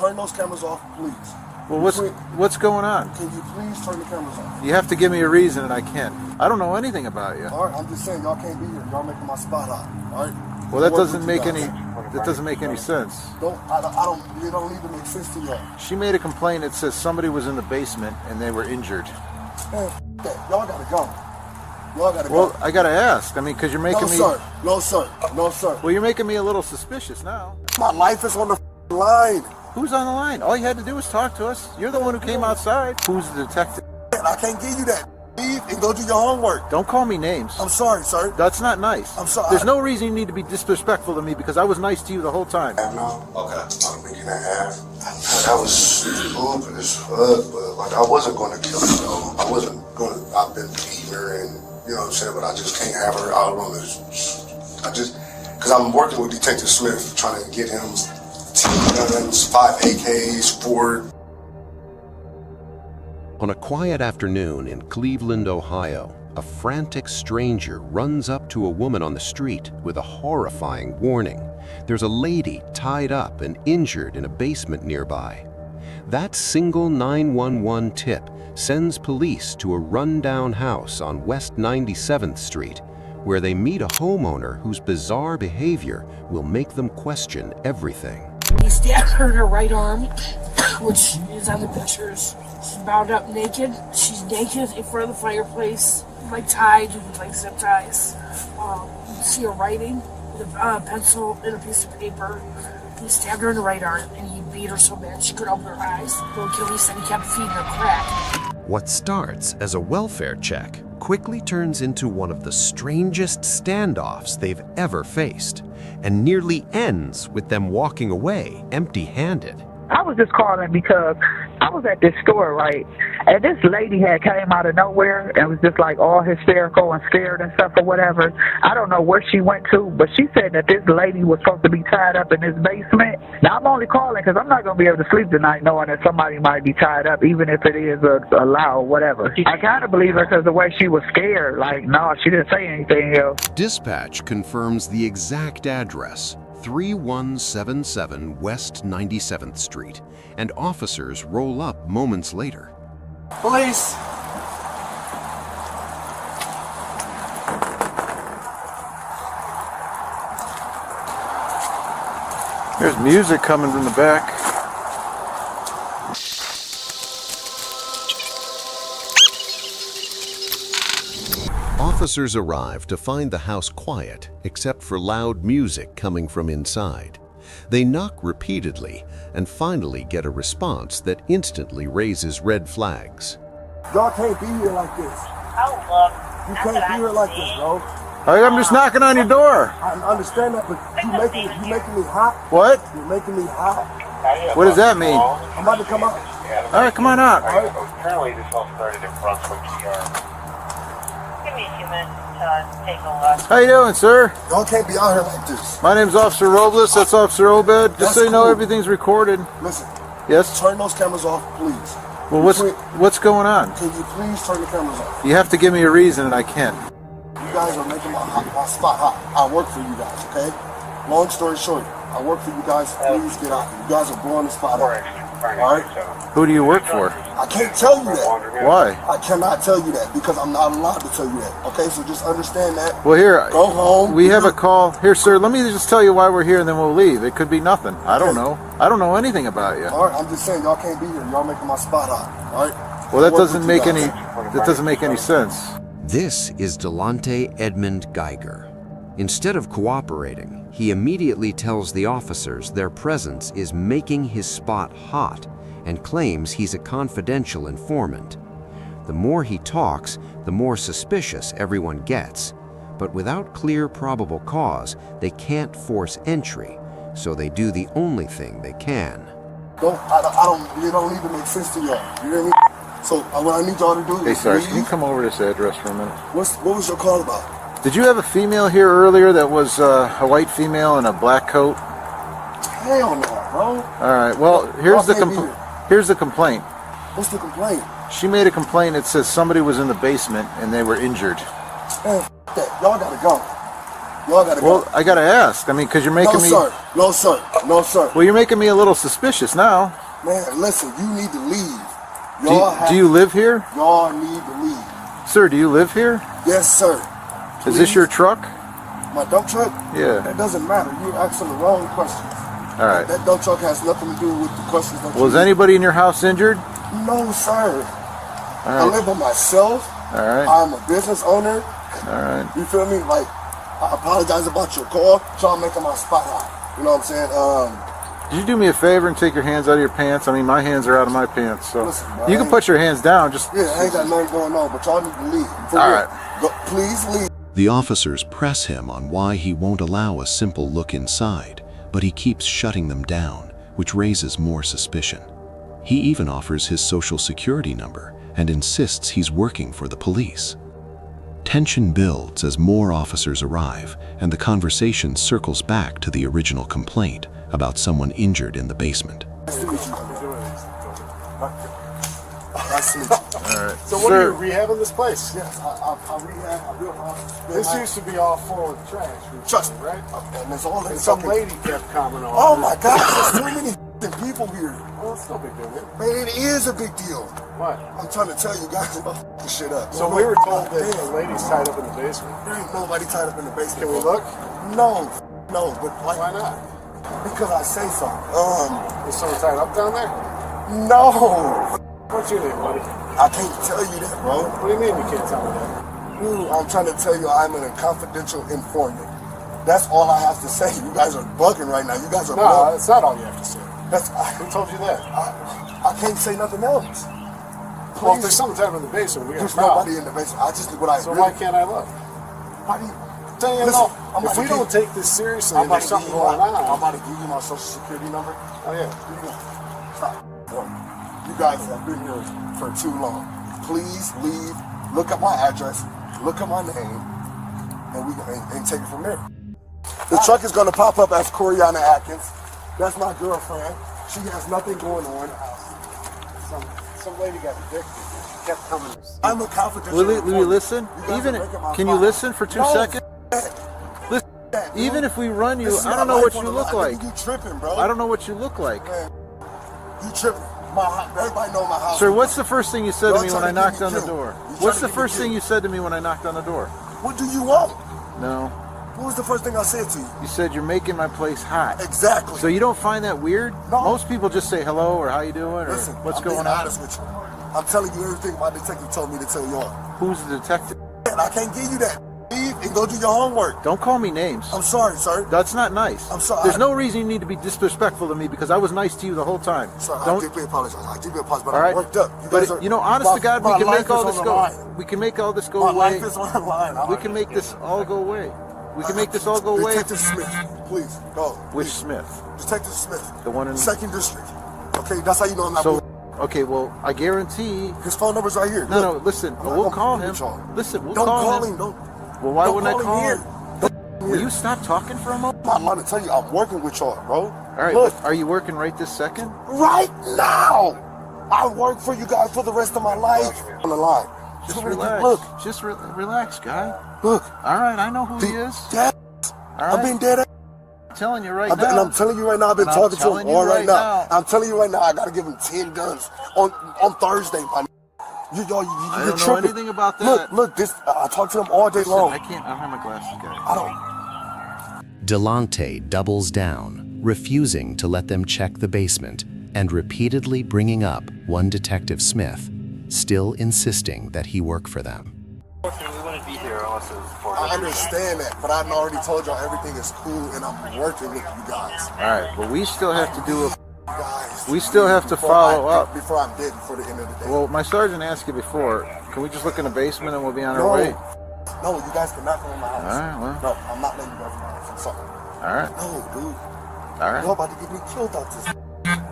turn those cameras off, please? Well, what's going on? Can you please turn the cameras off? You have to give me a reason, and I can't. I don't know anything about you. All right, I'm just saying y'all can't be here. Y'all making my spot hot. All right. Well, that doesn't make any. That doesn't make any sense. I don't. It don't even make sense to y'all. She made a complaint. It says somebody was in the basement and they were injured. Man, that. Y'all gotta go. Y'all gotta go. Well, I gotta ask. I mean, because you're making me. No, sir. No, sir. Well, you're making me a little suspicious now. My life is on the line. Who's on the line? All you had to do was talk to us. You're the one who came outside. Who's the detective? I can't give you that. Leave and go do your homework. Don't call me names. I'm sorry, sir. That's not nice. I'm sorry. There's no reason you need to be disrespectful to me because I was nice to you the whole time. No, okay, about a week and a half. That was stupid as fuck, but like I wasn't going to kill her though. I wasn't going to. I've been beating her, and you know what I'm saying. But I just can't have her out on this. Because I'm working with Detective Smith, trying to get him 10 guns, 5 AKs, 4. On a quiet afternoon in Cleveland, Ohio, a frantic stranger runs up to a woman on the street with a horrifying warning. There's a lady tied up and injured in a basement nearby. That single 911 tip sends police to a rundown house on West 97th Street, where they meet a homeowner whose bizarre behavior will make them question everything. He stabbed her in her right arm, which is on the pictures. She's bound up naked. She's naked in front of the fireplace, like tied with like zip ties. You can see her writing with a pencil and a piece of paper. He stabbed her in the right arm and he beat her so bad she couldn't open her eyes. Bill Kelly said he kept feeding her crack. What starts as a welfare check quickly turns into one of the strangest standoffs they've ever faced, and nearly ends with them walking away empty-handed. I was just calling because I was at this store, right, and this lady had came out of nowhere and was just like all hysterical and scared and stuff or whatever. I don't know where she went to, but she said that this lady was supposed to be tied up in this basement. Now, I'm only calling because I'm not going to be able to sleep tonight knowing that somebody might be tied up, even if it is a lie or whatever. I kind of believe her because the way she was scared, like, no, she didn't say anything else. Dispatch confirms the exact address, 3177 West 97th Street, and officers roll up moments later. Police! There's music coming from the back. Officers arrive to find the house quiet, except for loud music coming from inside. They knock repeatedly and finally get a response that instantly raises red flags. Y'all can't be here like this. Oh, look. You can't be here like this, bro. I'm just knocking on your door. I understand that, but you making me hot. What? You're making me hot. What does that mean? I'm about to come out. All right, come on out. All right. Apparently this all started in Brunswick, PR. Give me a few minutes to take a look. How you doing, sir? Y'all can't be out here like this. My name's Officer Robles. That's Officer Obed. Just so you know, everything's recorded. Listen. Yes? Turn those cameras off, please. Well, what's going on? Can you please turn the cameras off? You have to give me a reason, and I can't. You guys are making my spot hot. I work for you guys, okay? Long story short, I work for you guys. Please get out. You guys are blowing the spot out. All right? Who do you work for? I can't tell you that. Why? I cannot tell you that because I'm not allowed to tell you that. Okay, so just understand that. Well, here, go home. We have a call. Here, sir, let me just tell you why we're here and then we'll leave. It could be nothing. I don't know. I don't know anything about you. All right, I'm just saying y'all can't be here. Y'all making my spot hot. All right? Well, that doesn't make any sense. This is Delonte Edmund Guyger. Instead of cooperating, he immediately tells the officers their presence is making his spot hot and claims he's a confidential informant. The more he talks, the more suspicious everyone gets. But without clear probable cause, they can't force entry, so they do the only thing they can. It don't even make sense to y'all. You hear me? So what I need y'all to do is... Hey, Sarge, can you come over to this address for a minute? What was your call about? Did you have a female here earlier that was a white female in a black coat? Hell no, bro. All right, well, here's the complaint. What's the complaint? She made a complaint that says somebody was in the basement and they were injured. Man, that. Y'all gotta go. Y'all gotta Well, go. I gotta ask. I mean, because you're making No, me. sir. No, sir. No, sir. Well, you're making me a little suspicious now. Man, listen, you need to leave. Do you live here? Y'all need to leave. Sir, do you live here? Yes, sir. Is this your truck? My dump truck? Yeah. That doesn't matter. You're asking the wrong questions. All right. That dump truck has nothing to do with the questions that Was anybody in your house injured? No, sir. All I right. live by myself. All right. I'm a business owner. All right. You feel me? Like, I apologize about your call. Trying to make my spot hot. You know what I'm saying? Did you do me a favor and take your hands out of your pants? I mean, my hands are out of my pants, so Listen, man, you can put your hands down. Just Yeah, I ain't got nothing going on, but y'all need to leave. For All real. right. Go, please leave. The officers press him on why he won't allow a simple look inside, but he keeps shutting them down, which raises more suspicion. He even offers his social security number and insists he's working for the police. Tension builds as more officers arrive, and the conversation circles back to the original complaint about someone injured in the basement. Nice to meet you. Nice to meet you. all right. So what are you rehabbing this place? Yes, I rehab. I built houses. This used to be all full of trash. Trust me, right? And there's all And this some fucking- lady kept commenting on Oh it. my God, there's too many people here. Well, it's no big deal, man. Man, it is a big deal. What? I'm trying to tell you guys about this shit up. So we were told that the lady's tied up in the basement. There ain't nobody tied up in the basement. Can we look? No, no, but like, Why not? because I say so. Is someone tied up down there? No, What's your name, buddy? I can't tell you that, bro. What do you mean you can't tell me that? Dude, I'm trying to tell you I'm a confidential informant. That's all I have to say. You guys are bugging right now. You guys are No, bugging. that's not all you have to say. Who told you that? I can't say nothing else. Well, if there's someone tied up in the basement, we got a There's problem. nobody in the basement. I just did what I So really. why can't I look? Why do you? Saying Listen, no. I'm If about we to don't give- take this seriously I'm and about there's to give something you going I'm on. about to give you my social security number. Oh, yeah. Stop. You guys have been here for too long. Please leave. Look at my address. Look at my name, and we and take it from there. The truck is going to pop up as Coriana Atkins. That's my girlfriend. She has nothing going on. Some lady got addicted. She kept coming. I'm a confidential. Will you informant. listen? You guys Even are breaking my can you spine. listen for 2 No, seconds? that, Listen, that, even bro. if we run you, This is I my don't know life what on you the look line. like. You tripping, bro? I don't know what you look like. Man, you tripping. Everybody know my house. Sir, what's the first thing you said to Y'all me when trying I to get knocked me on the killed. door? You trying What's to the get me first thing killed. you said to me when I knocked on the door? What do you want? No. What was the first thing I said to you? You said you're making my place hot. Exactly. So you don't find that weird? No. Most people just say hello or how you doing or Listen, what's I'm going being on. honest with you. I'm telling you everything my detective told me to tell y'all. Who's the detective? And I can't give you that. Leave and go do your homework. Don't call me names. I'm sorry, sir. That's not nice. I'm sorry. There's no reason you need to be disrespectful to me because I was nice to you the whole time. Sir, I Don't. deeply apologize. I deeply apologize, but All right. I'm worked up. But you know, honest to God, we can make all this go. Line. We can make all this go My away. life is on the line. We can make this all go away. We can make this all go away. Detective Smith, please go. Which Please. Smith? Detective Smith. The one in. Second District. Okay, that's how you know I'm not. So, okay, well, I guarantee. His phone number's right here. No, Look. no, listen. I'm not We'll gonna call be him. with y'all. Listen, we'll Don't call call him. him. Don't. Well, why don't wouldn't I him call here. him? Don't Will you stop talking for a moment? I'm trying to tell you, I'm working with y'all, bro. All right, Look, but are you working right this second? right now, I work for you guys for the rest of my life. On the line. Just You ready to- relax. Look, Just relax, guy. look. All right, I know who he The- is. Dad, All I've right, been dead. I'm telling you right And now. I'm telling you right now, I've been And I'm talking to telling him you all right right now. now. I'm telling you right now, I gotta give him 10 guns on Thursday, man. I You're don't know tripping. anything about that. Look, this. I talked to him all day Listen, long. I can't. I don't have my glasses, guy. I don't. Delante doubles down, refusing to let them check the basement and repeatedly bringing up one Detective Smith, still insisting that he work for them. Unfortunately, we wouldn't be here unless it was for I understand that, but I've already told y'all everything is cool, and I'm working with you guys. All right, but we still have to do a. Guys, We still have to before follow I- up. before I'm dead. Before the end of the day. Well, my sergeant asked you before. Can we just look in the basement and we'll be on our no, way? no, you guys cannot go in my house. All right, well. No, I'm not letting you guys in my house. I'm sorry. All right, No, dude. all right. You're about to get me killed out this.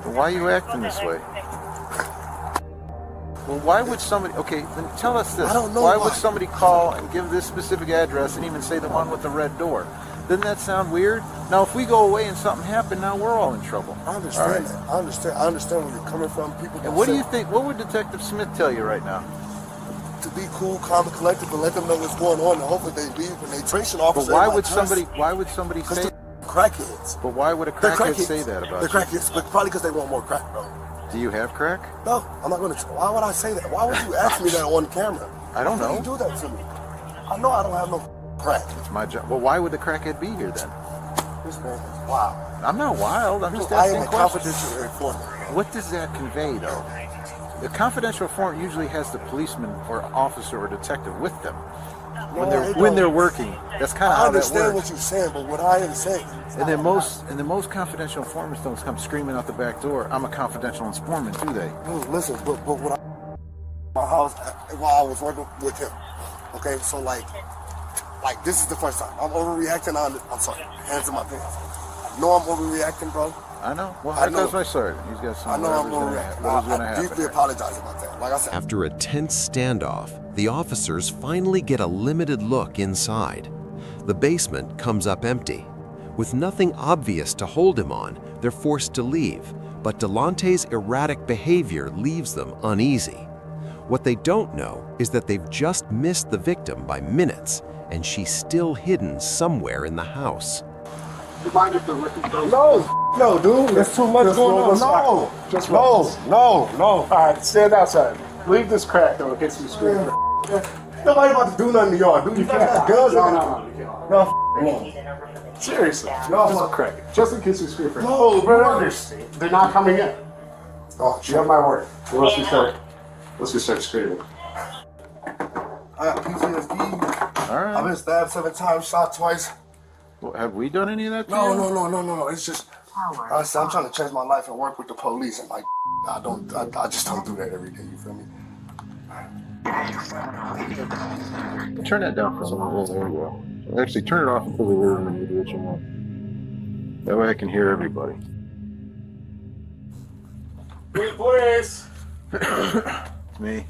Well, why are you acting this way? Well, why would somebody? Okay, then tell us this. I don't know why why. would somebody call and give this specific address and even say the one with the red door? Doesn't that sound weird? Now, if we go away and something happened, now we're all in trouble. I understand All right. that. I understand where you're coming from. People. And what do you think? What would Detective Smith tell you right now? to be cool, calm, and collected, and let them know what's going on, and hopefully they leave when they trace an officer. But why would somebody say? Crackheads. But why would a crackhead say that about They're you? crackheads, but probably because they want more crack, bro. Do you have crack? No, I'm not gonna. Why would I say that? Why would you ask me that on camera? I don't know. Why would you do that to me? I know I don't have no crack. It's my job. Well, why would the crackhead be here then? This man is wild. I'm not wild. I'm just I asking am a questions. confidential informant. What does that convey, though? The confidential informant usually has the policeman or officer or detective with them when they're working. That's kind of how that works. I understand what you're saying, but what I am saying. And then most confidential informants don't come screaming out the back door. I'm a confidential informant, do they? Listen, but what my house while I was working with him. Okay, so like this is the first time I'm overreacting on. I'm sorry, hands in my pants. I know I'm overreacting, bro. I know. Well, that goes my sword. He's got some. I know I'm overreacting. I deeply apologize about that. Like I said. After a tense standoff, the officers finally get a limited look inside. The basement comes up empty. With nothing obvious to hold him on, they're forced to leave, but Delante's erratic behavior leaves them uneasy. What they don't know is that they've just missed the victim by minutes, and she's still hidden somewhere in the house. No, dude, there's too much going on. No. All right, stand outside. Leave this crack or get some screen. Nobody about to do nothing to y'all, dude. You got guns. No. Seriously, just crack. Just in case we scream for. No, bro. They're not coming in. Oh, You have my word. Let's just start screaming. I got PTSD. All right. I've been stabbed 7 times, shot twice. Well, have we done any of that to No. you? It's just, honestly, I'm trying to change my life and work with the police, and like, I just don't do that every day. You feel me? Turn that down for a little. There we go. Actually, turn it off until we learn and you do what you want. That way I can hear everybody. Police! Me.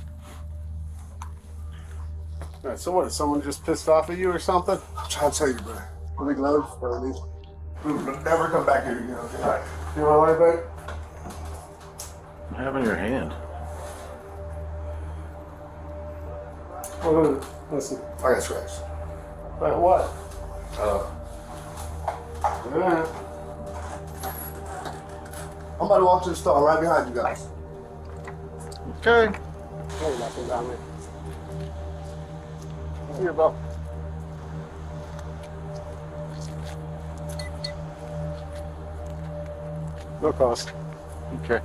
All right, so what? Is someone just pissed off at you or something? I'm trying to tell you, bro. Put the gloves for me. Never come back here again. Okay? All right. You want to lie back? What happened to your hand? Hold on. Listen. I got scratched. Like what? Yeah. I'm about to walk to the store. I'm right behind you guys. Okay. Hey, nothing down there. Here, bro. No cost. Okay.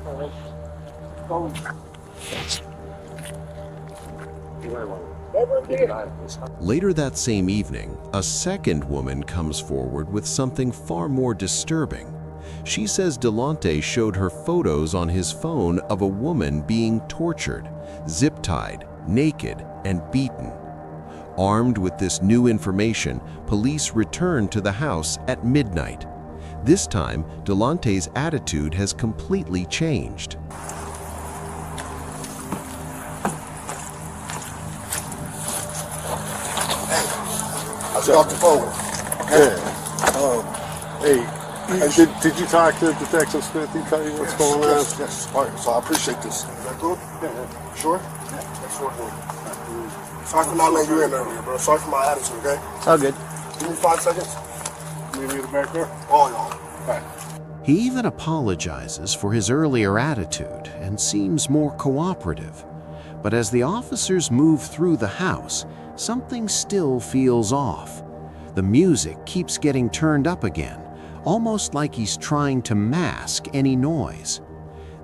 Later that same evening, a second woman comes forward with something far more disturbing. She says Delante showed her photos on his phone of a woman being tortured, zip-tied, naked, and beaten. Armed with this new information, police return to the house at midnight. This time, Delante's attitude has completely changed. I took off the phone. Hey, did you talk to Detective Smith? He tell you what's going on? Yes. All right, so I appreciate this. Is that good? Yeah. Sure? Yeah, that's sure. Sorry for not letting you in earlier, bro. Sorry for my attitude, okay? All good. Give me 5 seconds. Meet me at the back door? Oh, y'all. All right. He even apologizes for his earlier attitude and seems more cooperative. But as the officers move through the house, something still feels off. The music keeps getting turned up again, almost like he's trying to mask any noise.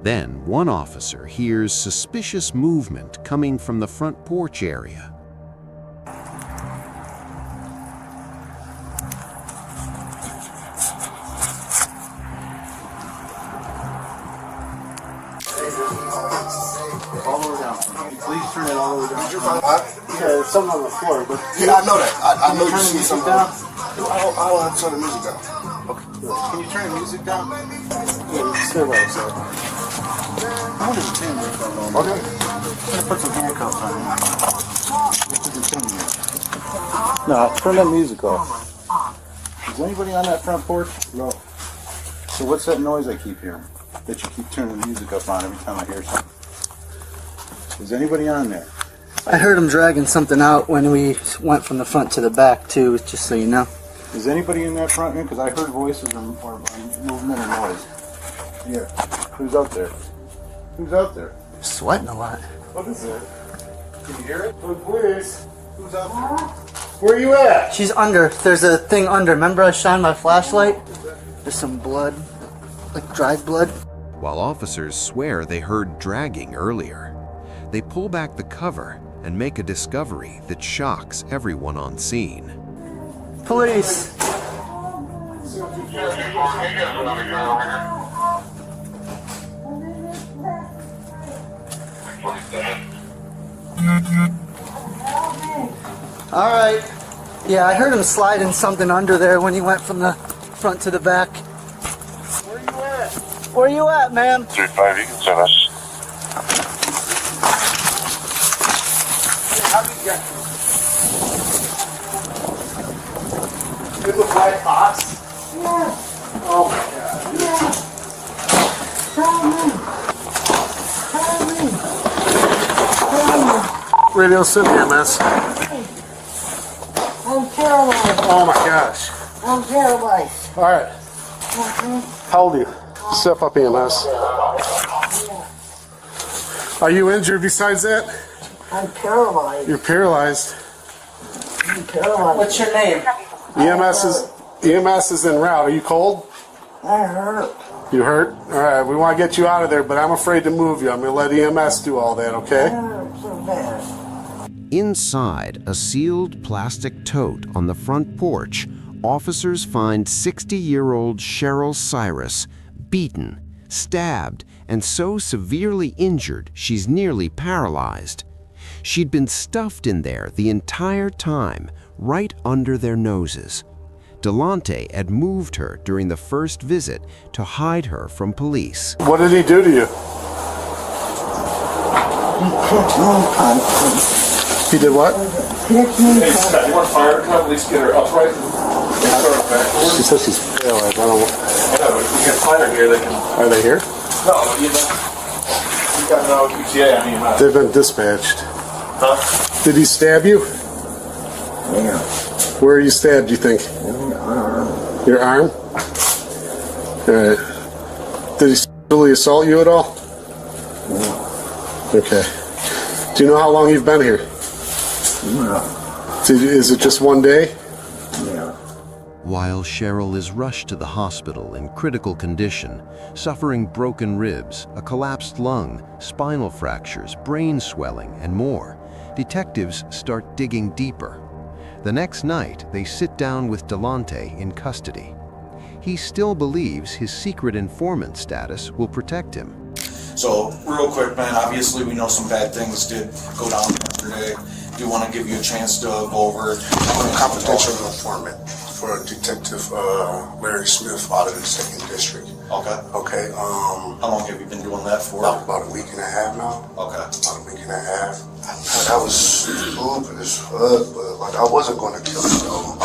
Then one officer hears suspicious movement coming from the front porch area. All the way down. Please turn it all the way down. Yeah, there's something on the floor, but Yeah, I know that. I know you Turn the see music something. down. I don't have to turn the music down. Can you turn the music down? stay by yourself. I want to detain you for a moment. Okay. I'm gonna put some handcuffs on you. Just to detain you. No, turn that music off. Is anybody on that front porch? No. So what's that noise I keep hearing? That you keep turning the music up on every time I hear something? Is anybody on there? I heard him dragging something out when we went from the front to the back, too, just so you know. Is anybody in that front room? Because I heard voices or movement or noise. Yeah. Who's out there? Who's out there? Sweating a lot. What is it? Can you hear it? Oh, please. Who's out there? Where are you at? She's under. There's a thing under. Remember I shined my flashlight? There's some blood, like dried blood. While officers swear they heard dragging earlier, they pull back the cover and make a discovery that shocks everyone on scene. Police. All right. Yeah, I heard him sliding something under there when he went from the front to the back. Where you at? Where you at, man? 3-5, you can send us. How did you get this? In the black box? Yeah. Oh my god. Yeah. Tell me. Radio City, MS. I'm paralyzed. Oh my gosh. I'm paralyzed. Alright. How old are you? Step up, EMS. Are you injured besides that? I'm paralyzed. You're paralyzed. I'm paralyzed. What's your name? EMS is en route. Are you cold? I hurt. You hurt? Alright, we want to get you out of there, but I'm afraid to move you. I'm going to let EMS do all that, okay? I hurt so bad. Inside a sealed plastic tote on the front porch, officers find 60-year-old Cheryl Cyrus beaten, stabbed, and so severely injured she's nearly paralyzed. She'd been stuffed in there the entire time, right under their noses. Delonte had moved her during the first visit to hide her from police. What did he do to you? He did what? Hey, Scott, you want fire to come at least get her upright? She says she's paralyzed. I don't know. Yeah, but if we get fire here, they can... Are they here? No, you got no QTA, I mean... They've been dispatched. Huh? Did he stab you? Yeah. Where are you stabbed, do you think? Your arm? Alright. Did he sexually assault you at all? Yeah. Okay. Do you know how long you've been here? Yeah. Is it just one day? Yeah. While Cheryl is rushed to the hospital in critical condition, suffering broken ribs, a collapsed lung, spinal fractures, brain swelling, and more, detectives start digging deeper. The next night, they sit down with Delonte in custody. He still believes his secret informant status will protect him. So, real quick, man, obviously we know some bad things did go down yesterday. Do want to give you a chance to go over... I'm a confidential informant for Detective Larry Smith out of the 2nd District. Okay. Okay, How long have you been doing that for? About a week and a half now. Okay. About a week and a half. I was stupid as fuck, but like I wasn't going to kill her though.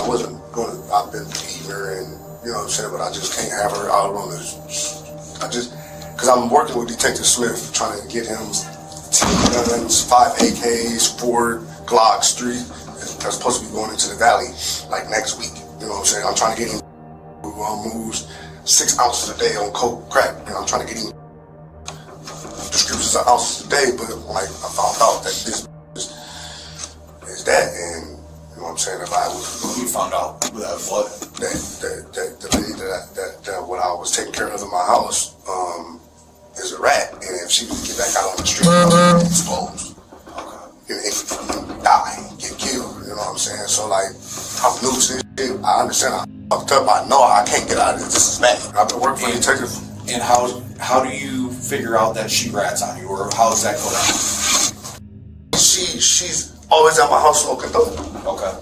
I've been beating her and, you know what I'm saying, but I just can't have her out on this. Because I'm working with Detective Smith, trying to get him 10 guns, 5 AKs, 4 Glocks, 3. That's supposed to be going into the valley like next week. You know what I'm saying? I'm trying to get him who moves 6 ounces a day on coke crack. You know, I'm trying to get him descriptions of ounces a day, but like I found out that this is that, and you know what I'm saying? If I was, you found out that what? That the lady that what I was taking care of in my house is a rat, and if she would get back out on the street, I would be exposed. And die, get killed, you know what I'm saying? So like, I'm new to this shit. I understand I fucked up. I know I can't get out of this. This is bad. I've been working for Detective. And how do you figure out that she rats on you, or how does that go down? She's always at my house smoking dope. Okay.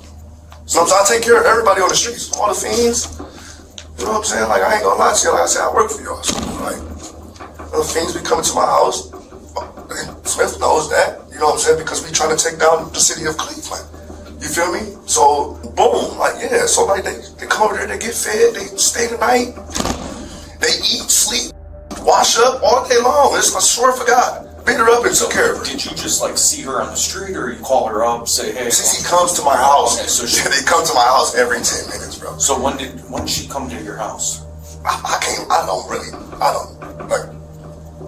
Sometimes I take care of everybody on the streets, all the fiends. You know what I'm saying? Like, I ain't gonna lie to you. Like I said, I work for y'all. So, like, the fiends be coming to my house. And Smith knows that. You know what I'm saying? Because we trying to take down the city of Cleveland. You feel me? So, boom. Like, yeah. So, like, they come over there, they get fed, they stay the night. They eat, sleep, wash up all day long. I swear for God. beat her up and took care of her. Did you just like see her on the street, or you call her up, say, hey? Cece comes to my house. Okay, so they come to my house every 10 minutes, bro. So when did she come to your house? I don't like.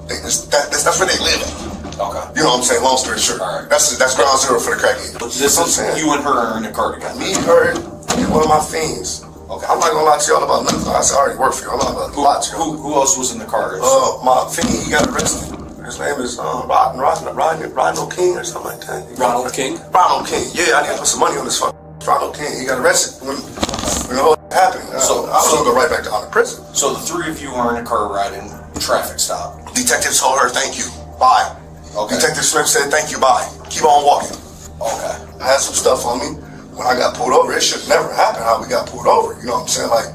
That's where they live at. Okay. You know what I'm saying? Long story short. All right. That's ground zero for the crackhead. But this is you and her are in a car together. Me, her, and one of my fiends. Okay. I'm not gonna lie to y'all about nothing. I already work for you. I'm not gonna lie to y'all. Who else was in the car? My fiend, he got arrested. His name is Ronald King or something like that. Ronald King? Ronald King. Yeah, I need to put some money on this fuck. Ronald King. He got arrested when the whole happened. So I was gonna go right back to prison. So the three of you are in a car riding, traffic stop. Detective told her, thank you, bye. Okay. Detective Smith said, thank you, bye. Keep on walking. Okay. I had some stuff on me. When I got pulled over, it should never happen how we got pulled over. You know what I'm saying? Like,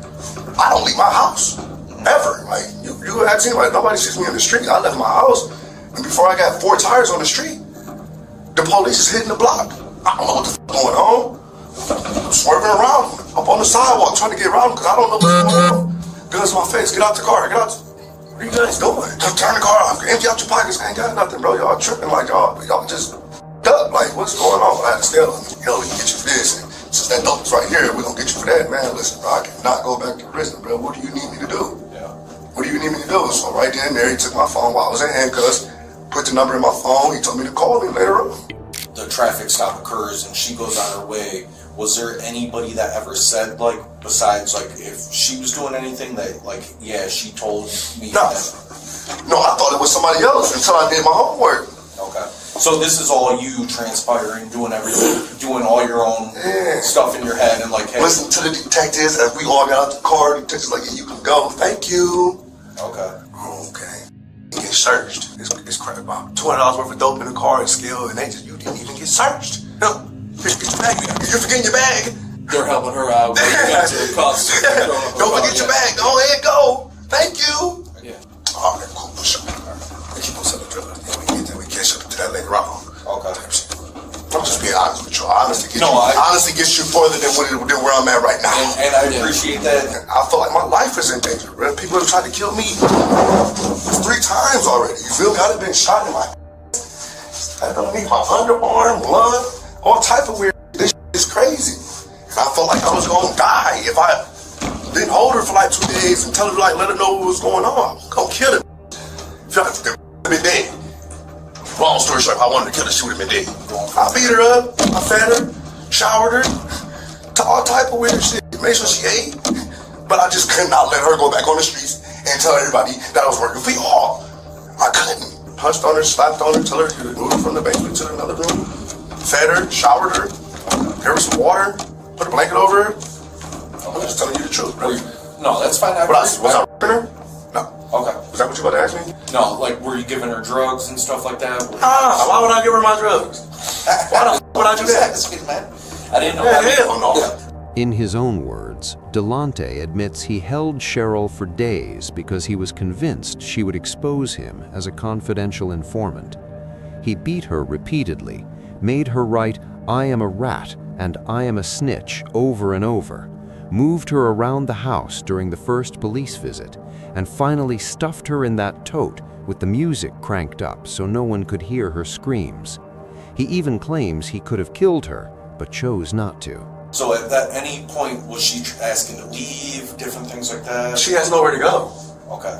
I don't leave my house. Ever. Like, you ask anybody, nobody sees me in the street. I left my house, and before I got 4 tires on the street, the police is hitting the block. I don't know what the f going on. I'm swerving around, up on the sidewalk, trying to get around because I don't know what's going on. Guns in my face, get out the car, get out. What are you guys doing? Just turn the car off, empty out your pockets. I ain't got nothing, bro. Y'all tripping like y'all just duck. Like, what's going on? I had to tell them, yo, we can get you for this. And since that dope is right here, we're gonna get you for that. Man, listen, bro, I cannot go back to prison, bro. What do you need me to do? Yeah. What do you need me to do? So right then and there, he took my phone while I was in handcuffs, put the number in my phone. He told me to call me later on. The traffic stop occurs and she goes on her way. Was there anybody that ever said, like, besides, like, if she was doing anything that, like, yeah, she told me No. No, I thought it was somebody else until I did my homework. Okay. So this is all you transpiring, doing everything, doing all your own stuff in your head and, like, hey. Listen to the detectives as we all got out the car. The detectives like, yeah, you can go. Thank you. Okay. Okay. You get searched. It's crap about $200 worth of dope in the car and skill, and you didn't even get searched. No. Get your bag. You're forgetting your bag. They're helping her out. When you got to the cuffs. Don't forget your bag. Go ahead, go. Thank you. Yeah. All right, cool. For sure. We keep on selling drugs. We catch up to that later on. Okay. I'm just being honest with you. Honesty gets you further than where I'm at right now. And I appreciate that. I feel like my life is in danger, bro. People have tried to kill me 3 times already. You feel me? I've been shot in my I don't need my underarm, blood, all type of weird. This is crazy. I felt like I was gonna die if I didn't hold her for like 2 days and tell her, like, let her know what was going on. I'm gonna kill her. Feel like they've been dead. Long story short, if I wanted to kill her, she would have been dead. I beat her up, I fed her, showered her, to all type of weird shit. Made sure she ate. But I just could not let her go back on the streets and tell everybody that I was working for y'all. I couldn't. Punched on her, slapped on her, tell her to move her from the basement to another room. Fed her, showered her, gave her some water, put a blanket over her. I'm just telling you the truth, bro. No, that's fine. Was I raping her? No. Okay. Is that what you about to ask me? No, like, were you giving her drugs and stuff like that? Why would I give her my drugs? Why the would I do that? I didn't know. Hell no. In his own words, Delante admits he held Cheryl for days because he was convinced she would expose him as a confidential informant. He beat her repeatedly, made her write, "I am a rat" and "I am a snitch" over and over, moved her around the house during the first police visit, and finally stuffed her in that tote with the music cranked up so no one could hear her screams. He even claims he could have killed her, but chose not to. So at any point, was she asking to leave, different things like that? She has nowhere to go. Okay.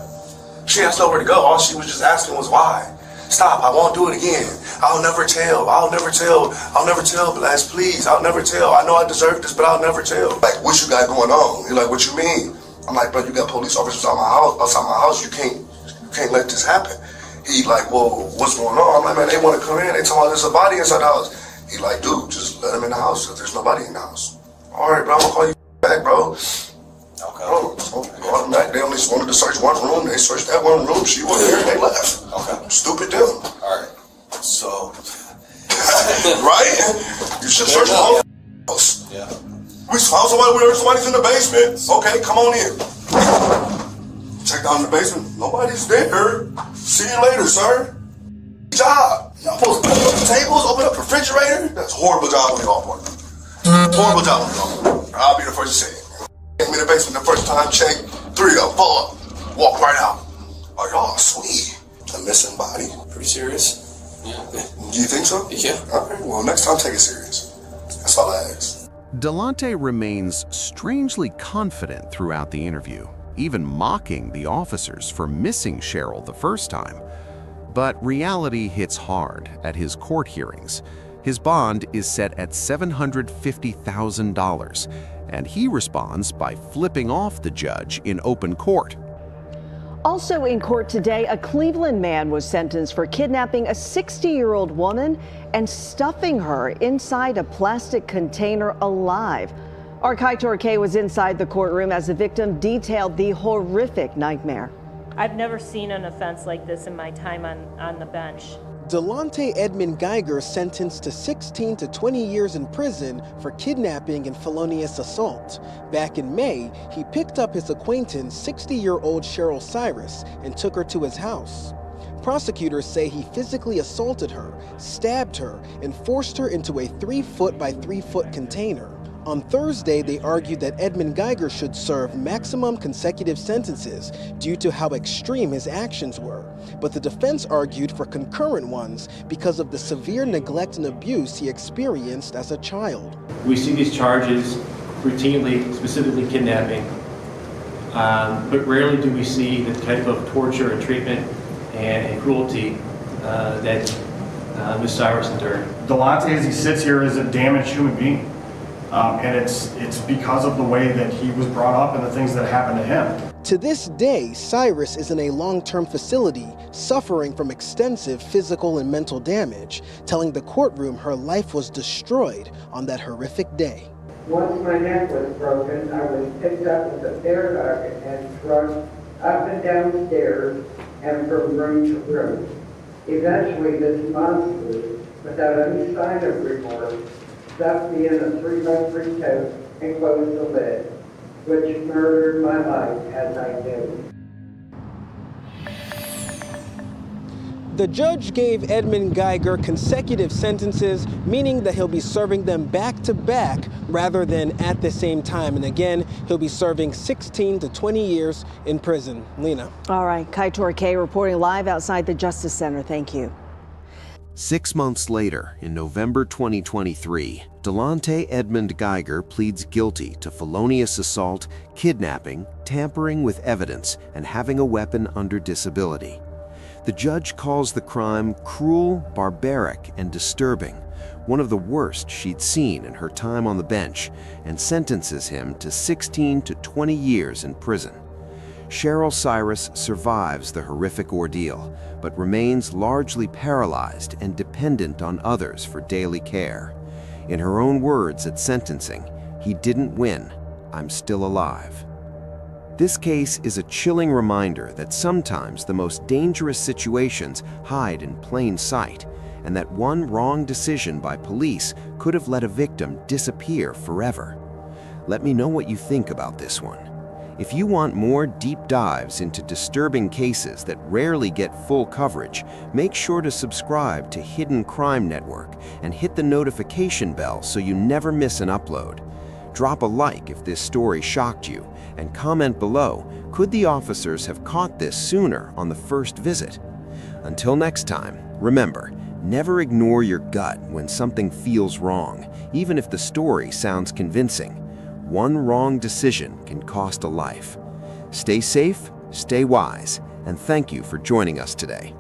She has nowhere to go. All she was just asking was why. Stop, I won't do it again. I'll never tell, Blast, please. I'll never tell. I know I deserve this, but I'll never tell. Like, what you got going on? You're like, what you mean? I'm like, bro, you got police officers outside my house. You can't let this happen. He like, well, what's going on? I'm like, man, they want to come in. They tell me there's a body inside the house. He like, dude, just let him in the house if there's nobody in the house. All right, bro, I'm gonna call you back, bro. Okay. So call them back. They only wanted to search one room. They searched that one room. She wasn't there and they left. Okay. Stupid them. All right. So. Right? You should search the whole house. Yeah. We found somebody's in the basement. Okay, come on in. Check down in the basement. Nobody's there. See you later, sir. Job. Y'all supposed to open up the tables, open up the refrigerator? That's a horrible job on y'all part. Horrible job on y'all part. I'll be the first to say it. Came in the basement the first time, check 3 of them, 4 up. Walk right out. Oh, y'all sweet. a missing body. Pretty serious. Yeah. Do you think so? Yeah. All right, well, next time take it serious. That's all I ask. Delante remains strangely confident throughout the interview, even mocking the officers for missing Cheryl the first time. But reality hits hard at his court hearings. His bond is set at $750,000, and he responds by flipping off the judge in open court. Also in court today, a Cleveland man was sentenced for kidnapping a 60-year-old woman and stuffing her inside a plastic container alive. Our Guyger K was inside the courtroom as the victim detailed the horrific nightmare. I've never seen an offense like this in my time on the bench. Delante Edmund Guyger sentenced to 16 to 20 years in prison for kidnapping and felonious assault. Back in May, he picked up his acquaintance, 60-year-old Cheryl Cyrus, and took her to his house. Prosecutors say he physically assaulted her, stabbed her, and forced her into a 3-foot by 3-foot container. On Thursday, they argued that Edmund Guyger should serve maximum consecutive sentences due to how extreme his actions were. But the defense argued for concurrent ones because of the severe neglect and abuse he experienced as a child. We see these charges routinely, specifically kidnapping, but rarely do we see the type of torture and treatment and cruelty that Ms. Cyrus endured. Delante, as he sits here, is a damaged human being. And it's because of the way that he was brought up and the things that happened to him. To this day, Cyrus is in a long-term facility suffering from extensive physical and mental damage, telling the courtroom her life was destroyed on that horrific day. Once my neck was broken, I was picked up with a bear dog and thrust up and down stairs and from room to room. Eventually, this monster, without any sign of remorse, stuffed me in a 3x3 tote and closed the lid, which murdered my life as I do. The judge gave Edmund Guyger consecutive sentences, meaning that he'll be serving them back to back rather than at the same time. And again, he'll be serving 16 to 20 years in prison. Lena. All right, Guyger K reporting live outside the Justice Center. Thank you. 6 months later, in November 2023, Delante Edmund Guyger pleads guilty to felonious assault, kidnapping, tampering with evidence, and having a weapon under disability. The judge calls the crime cruel, barbaric, and disturbing, one of the worst she'd seen in her time on the bench, and sentences him to 16 to 20 years in prison. Cheryl Cyrus survives the horrific ordeal, but remains largely paralyzed and dependent on others for daily care. In her own words at sentencing, "He didn't win. I'm still alive." This case is a chilling reminder that sometimes the most dangerous situations hide in plain sight, and that one wrong decision by police could have let a victim disappear forever. Let me know what you think about this one. If you want more deep dives into disturbing cases that rarely get full coverage, make sure to subscribe to Hidden Crime Network and hit the notification bell so you never miss an upload. Drop a like if this story shocked you, and comment below, could the officers have caught this sooner on the first visit? Until next time, remember, never ignore your gut when something feels wrong, even if the story sounds convincing. One wrong decision can cost a life. Stay safe, stay wise, and thank you for joining us today.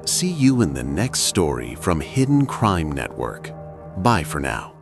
See you in the next story from Hidden Crime Network. Bye for now.